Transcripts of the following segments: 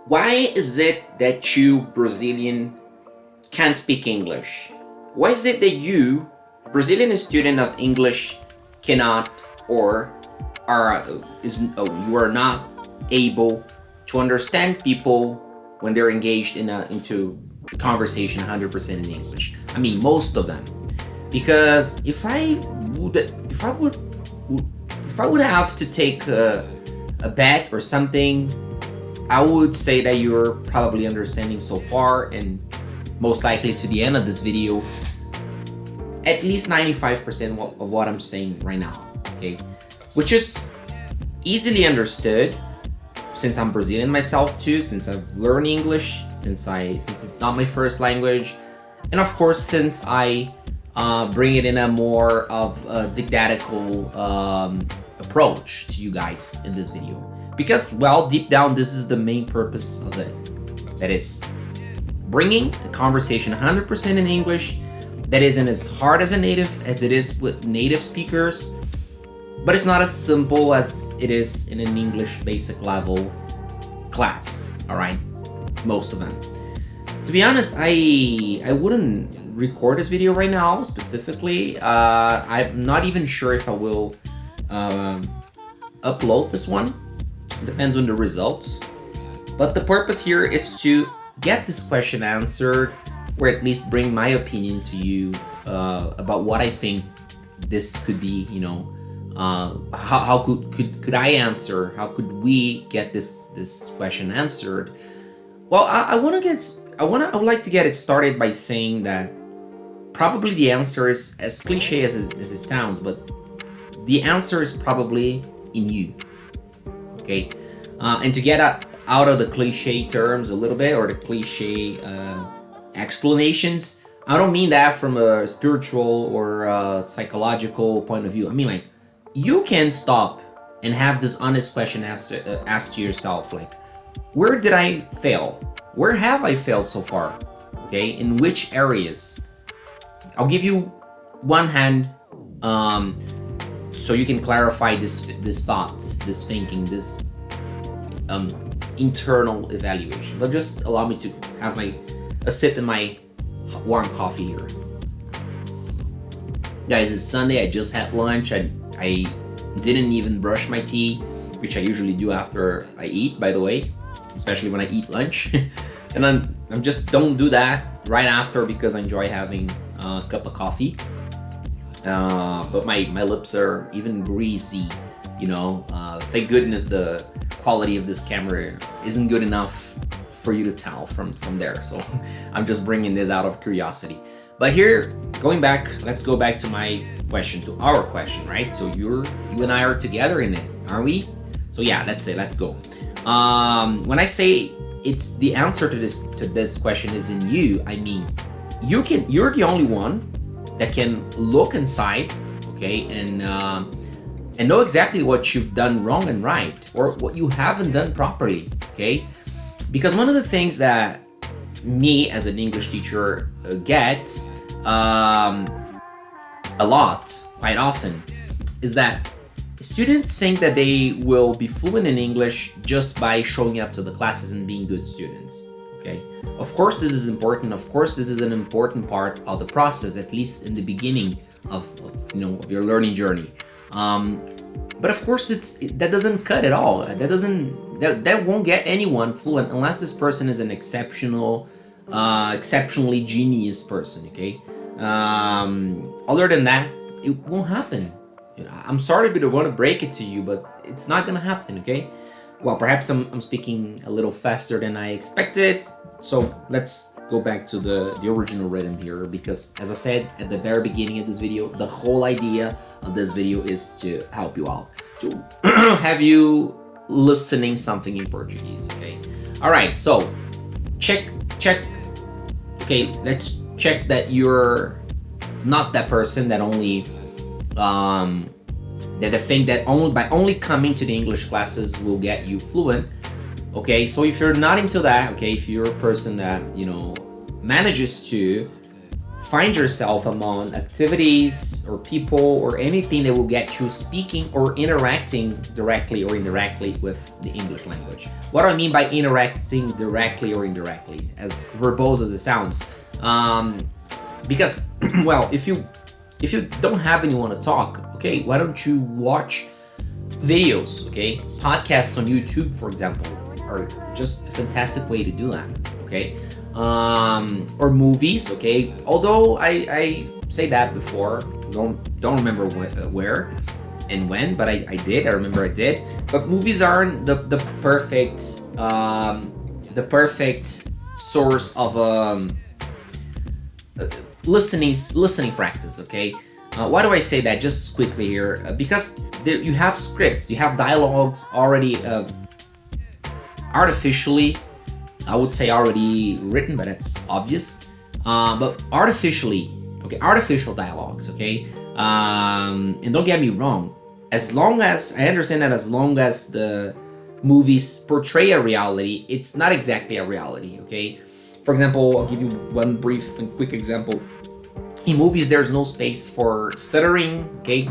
Why is it that you Brazilian can't speak English? Why is it that you, Brazilian student of English, cannot or you are not able to understand people when they're engaged into a conversation 100% in English? I mean, most of them. Because if I would have to take a bet or something, I would say that you're probably understanding so far, and most likely to the end of this video, at least 95% of what I'm saying right now, okay? Which is easily understood since I'm Brazilian myself too, since I've learned English, since it's not my first language, and of course since I bring it in a more of a didactical approach to you guys in this video. Because, well, deep down, this is the main purpose of it. That is bringing the conversation 100% in English. That isn't as hard as it is with native speakers, but it's not as simple as it is in an English basic level class. All right, most of them. To be honest, I wouldn't record this video right now specifically. I'm not even sure if I will upload this one. Depends on the results. But the purpose here is to get this question answered, or at least bring my opinion to you about what I think this could be. How could I answer? How could we get this question answered? Well, I would like to get it started by saying that probably the answer is as cliche as it sounds, but the answer is probably in you. Okay, and to get out of the cliche terms a little bit, or the cliche explanations, I don't mean that from a spiritual or psychological point of view. I mean, like, you can stop and have this honest question asked to yourself, like, where did I fail? Where have I failed so far? Okay, in which areas? I'll give you one hand so you can clarify this thoughts, this thinking, this internal evaluation. But just allow me to have a sip in my warm coffee here. Guys, it's Sunday. I just had lunch. I didn't even brush my teeth, which I usually do after I eat, by the way, especially when I eat lunch. And I'm just don't do that right after, because I enjoy having a cup of coffee. But my lips are even greasy, thank goodness the quality of this camera isn't good enough for you to tell from there, so I'm just bringing this out of curiosity. But here, let's go back to my question, to our question, right? So you and I are together in it, aren't we? So yeah, that's it, let's go. When I say it's the answer to this question is in you, I mean you're the only one that can look inside, okay, and know exactly what you've done wrong and right, or what you haven't done properly, okay? Because one of the things that me as an English teacher get a lot, quite often, is that students think that they will be fluent in English just by showing up to the classes and being good students. Okay. Of course, this is important. Of course, this is an important part of the process, at least in the beginning of your learning journey. But of course, that doesn't cut it all. That won't get anyone fluent unless this person is an exceptionally genius person. Okay. Other than that, it won't happen. I'm sorry to want to break it to you, but it's not gonna happen. Okay. Well, perhaps I'm speaking a little faster than I expected. So let's go back to the original rhythm here, because as I said at the very beginning of this video, the whole idea of this video is to help you out, to have you listening something in Portuguese, okay? All right, so check. Okay, let's check that you're not that person that only that I think that only coming to the English classes will get you fluent. Okay, so if you're not into that, okay, if you're a person that manages to find yourself among activities or people or anything that will get you speaking or interacting directly or indirectly with the English language. What do I mean by interacting directly or indirectly, as verbose as it sounds? Because well, if you don't have anyone to talk, okay, why don't you watch videos, okay? Podcasts on YouTube, for example, are just a fantastic way to do that, okay? Or movies, okay? Although I say that before, don't remember where and when, but I did. I remember I did. But movies aren't the perfect source of listening practice, okay? Why do I say that? Just quickly here, because you have scripts, you have dialogues already artificially, I would say already written, but that's obvious. But artificially, okay, artificial dialogues, okay? And don't get me wrong, as long as I understand that, as long as the movies portray a reality, it's not exactly a reality, okay? For example, I'll give you one brief and quick example. In movies, there's no space for stuttering, okay,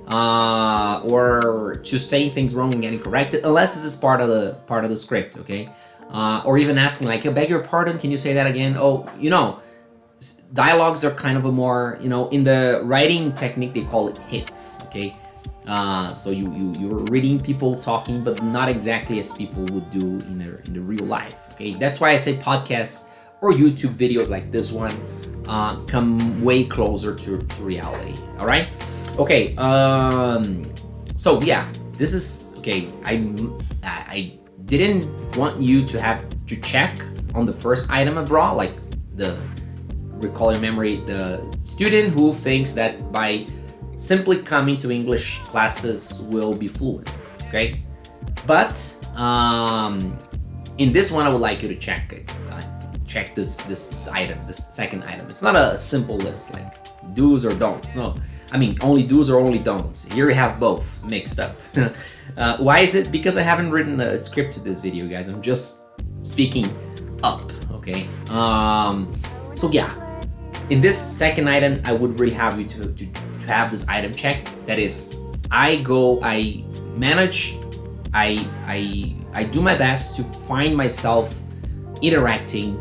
or to saying things wrong and getting corrected, unless this is part of the script, okay, or even asking like, "I beg your pardon, can you say that again?" Oh, dialogues are kind of a more, in the writing technique they call it hits, okay. So you're reading people talking, but not exactly as people would do in the real life, okay. That's why I say podcasts or YouTube videos like this one come way closer to reality. All right, okay. So yeah, this is okay. I didn't want you to have to check on the first item abroad, like the recall your memory, the student who thinks that by simply coming to English classes will be fluent. Okay, but in this one, I would like you to check it. Check this item, this second item. It's not a simple list like do's or don'ts. No, I mean only do's or only don'ts. Here we have both mixed up. Why is it? Because I haven't written a script to this video, guys. I'm just speaking up, okay? So yeah, in this second item, I would really have you to have this item checked. That is, I manage, I do my best to find myself interacting,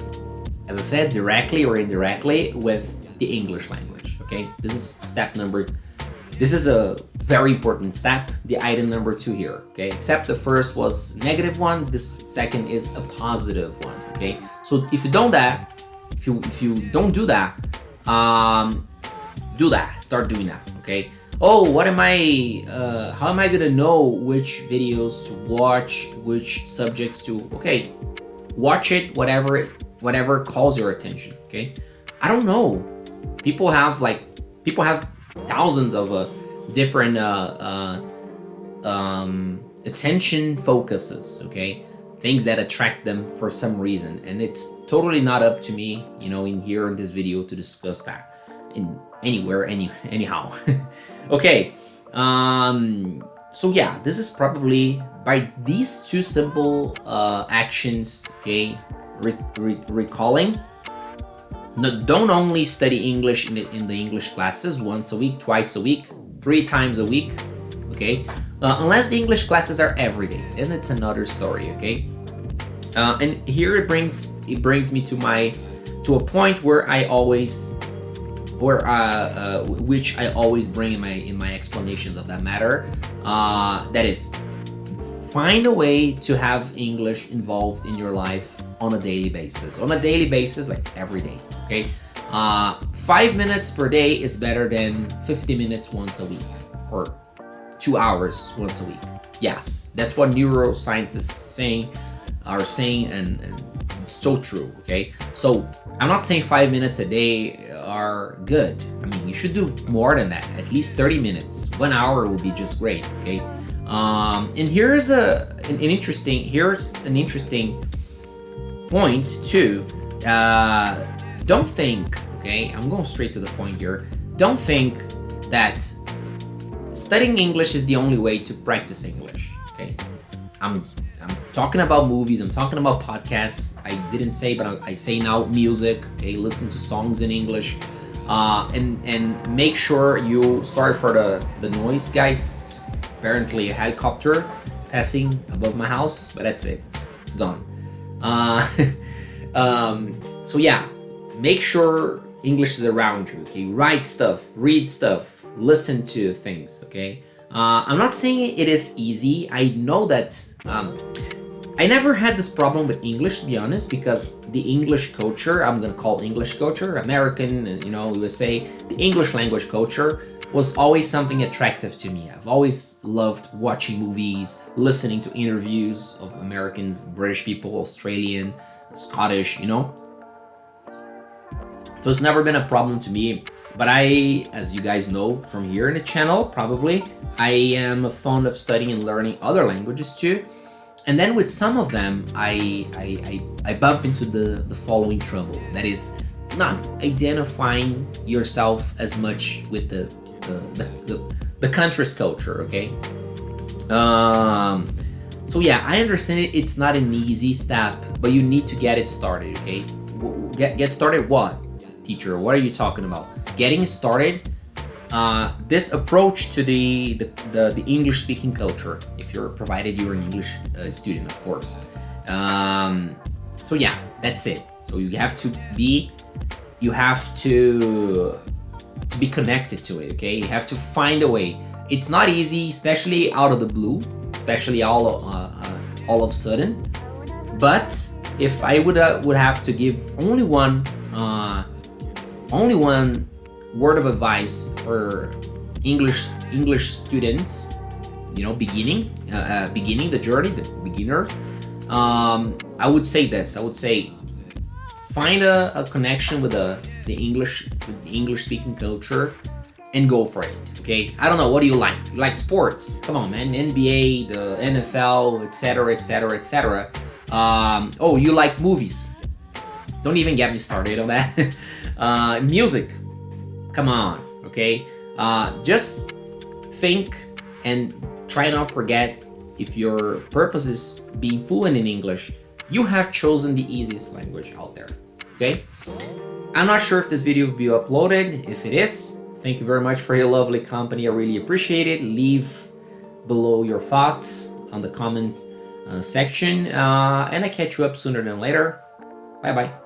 as I said, directly or indirectly with the English language, okay? This is a very important step, the item number 2 here, okay? Except the first was negative one, this second is a positive one, okay? So if you don't do that, do that, start doing that, okay? Oh, how am I gonna know which videos to watch, which subjects to, okay, watch it, whatever calls your attention, okay? I don't know. People have thousands of different attention focuses, okay? Things that attract them for some reason, and it's totally not up to me, in here in this video to discuss that in anywhere, anyhow. Okay. So yeah, this is probably by these two simple actions, okay? Recalling. No, don't only study English in the English classes once a week, twice a week, 3 times a week, okay? Unless the English classes are every day, then it's another story, okay? And here it brings me to a point where which I always bring in my explanations of that matter. That is, find a way to have English involved in your life on a daily basis. On a daily basis, like every day, okay? 5 minutes per day is better than 50 minutes once a week, or 2 hours once a week. Yes, that's what neuroscientists are saying, and it's so true, okay? So I'm not saying 5 minutes a day are good. I mean, you should do more than that, at least 30 minutes. 1 hour would be just great, okay? And here's an interesting point too. Don't think, okay, I'm going straight to the point here. Don't think that studying English is the only way to practice English. Okay, I'm I'm talking about movies. I'm talking about podcasts. I didn't say, but I say now music. Okay, listen to songs in English, and make sure you. Sorry for the noise, guys. Apparently, a helicopter passing above my house, but that's it. It's gone. Uh, so yeah, make sure English is around you. Okay, write stuff, read stuff, listen to things. Okay, I'm not saying it is easy. I know that. I never had this problem with English, to be honest, because the English culture, I'm gonna call English culture, American, USA, the English language culture was always something attractive to me. I've always loved watching movies, listening to interviews of Americans, British people, Australian, Scottish, So it's never been a problem to me. But I, as you guys know from here in the channel, probably, I am fond of studying and learning other languages too. And then with some of them, I bump into the following trouble. That is not identifying yourself as much with the country's culture, okay? So yeah, I understand it. It's not an easy step, but you need to get it started, okay? Get started what? Teacher, what are you talking about? Getting started, this approach to the English speaking culture, if you're provided you're an English student, of course. So yeah, that's it. So you have to be connected to it, okay? You have to find a way. It's not easy, especially out of the blue, especially all of a sudden. But if I would have to give only one word of advice for English students, beginning the journey, the beginner, I would say this. I would say find a connection with the English speaking culture and go for it. Okay, I don't know, what do you like? You like sports? Come on, man. NBA, the NFL, etc., etc., etc. Oh, you like movies? Don't even get me started on that. Music, come on, okay? Just think and try not forget, if your purpose is being fluent in English, you have chosen the easiest language out there, okay? I'm not sure if this video will be uploaded. If it is, thank you very much for your lovely company. I really appreciate it. Leave below your thoughts on the comment section, and I catch you up sooner than later. Bye bye.